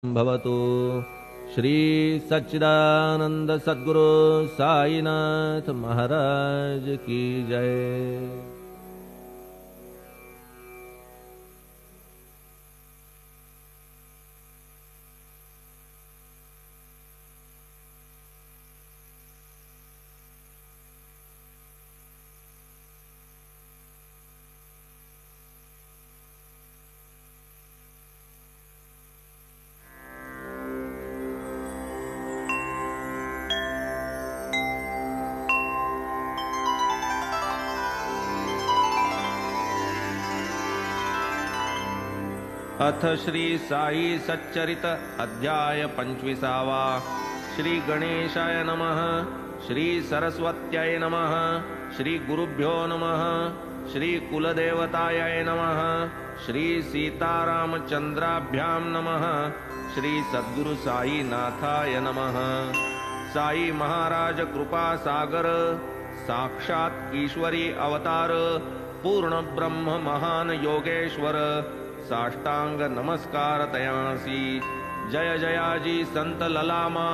भवतु। श्री सच्चिदानंद सद्गुरु साईनाथ महाराज की जय। अथ श्री साई सच्चरित अध्याय 25। श्री गणेशाय नमः। श्री सरस्वत्यै नमः। श्री गुरुभ्यो नमः। श्री कुलदेवतायै नमः। श्री सीतारामचंद्राभ्यां नमः। श्री सद्गुरु साईनाथाय नमः। साई महाराज कृपा सागर, साक्षात ईश्वरी अवतार, पूर्ण ब्रह्म महान योगेश्वर, साष्टांग नमस्कार तयांसी। जय जयाजी संत ललामा,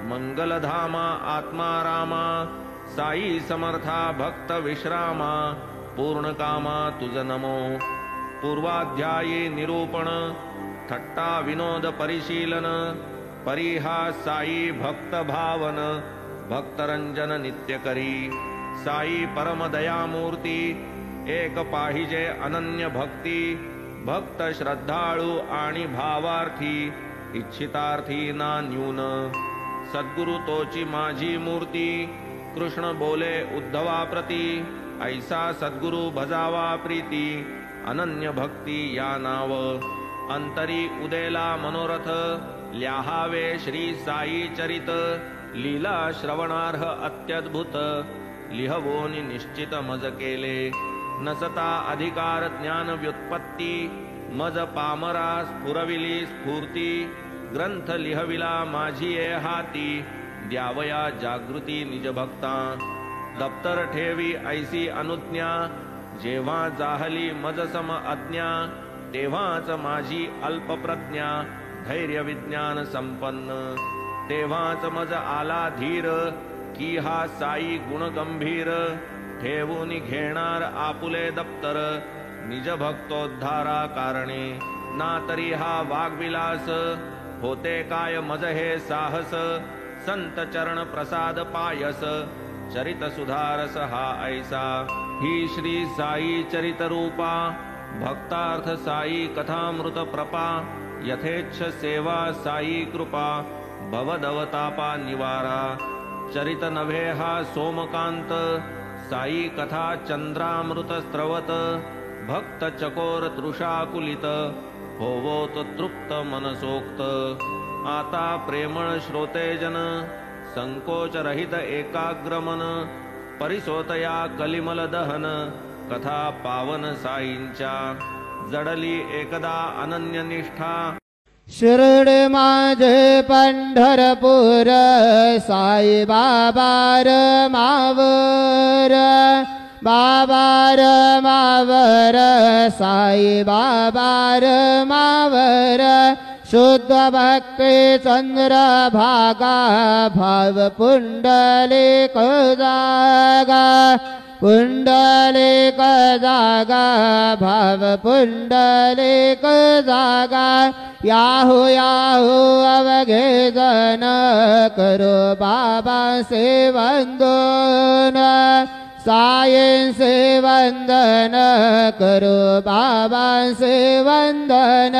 मंगलधामा आत्मा रामा, साई समर्था भक्त विश्रामा, पूर्ण कामा तुझ नमो। पूर्वाध्यायी निरूपण, थट्टा विनोद परिशीलन, परिहास साई भक्त भावन, भक्तरंजन नित्य करी। साई परम दयामूर्ती, एक पाहिजे अनन्य भक्ती, भक्त श्रद्धाळू आणि भावार्थी, इच्छितार्थी ना न्यून। सद्गुरु तोची माझी मूर्ती, कृष्ण बोले उद्धवा प्रती, ऐसा सद्गुरु भजावा प्रीती, अनन्य भक्ती या नाव। अंतरी उदेला मनोरथ, ल्याहावे श्री साई चरित, लीला श्रवणार्ह अत्यद्भुत, लिहवोनी निश्चित मज केले। नसता अधिकार ज्ञान व्युत्पत्ती, मज पामरा स्फुरविली स्फूर्ती, ग्रंथ लिहविला माझी ये हाती, द्यावया जागृती निज भक्ता। दप्तर ठेवी ऐसी अनुज्ञा, जेव्हा जाहली मज सम अज्ञा, तेव्हाच माझी अल्प प्रज्ञा, धैर्य विज्ञान संपन्न। तेव्हाच मज आला धीर, की हा साई गुण गंभीर, ठेवून घेणार आपुले दप्तर, निज भक्तोद्धारा कारणे। ना तरी हा वाग्विलास, होते काय मज हे साहस, संत चरण प्रसाद पायस, चरित सुधारस हा ऐसा। ही श्री साई चरित रूपा, भक्तार्थ साई कथामृत प्रपा, यथेच्छ सेवा साई कृपा, भवदवतापा निवारा। चरित नभे हा सोमकांत, साई कथा चंद्रामृत स्त्रवत, भक्त चकोर तृषाकुलित, होवोत तृप्त मनसोक्त। आता प्रेमळ श्रोतेजन, संकोच रहित एकाग्रमन, परिसोतया कलिमल दहन, कथा पावन साईंच्या। जडली एकदा अनन्य निष्ठा, शिर्डी माझे पंढरपूर, साई बाबार मावर, बाबार मावर, साई बाबार मावर। शुद्ध भक्ती चंद्र भागा, भाव पुंडलिक जागा, पुंडलिक जागा, भाव पुंडलिक जागा। याहू याहू अवघे जन, करो बाबा से वंदन, साई से वंदन, करो बाबा से वंदन।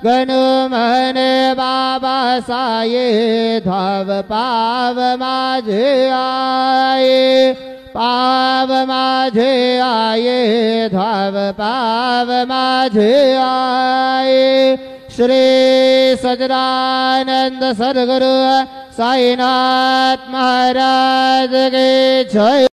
गणु मने बाबा साई, धाव पाव माझे आये, पाव माझे आये, धाव पाव माझे आये। श्री सच्चिदानंद सद्गुरु साईनाथ महाराज की जय।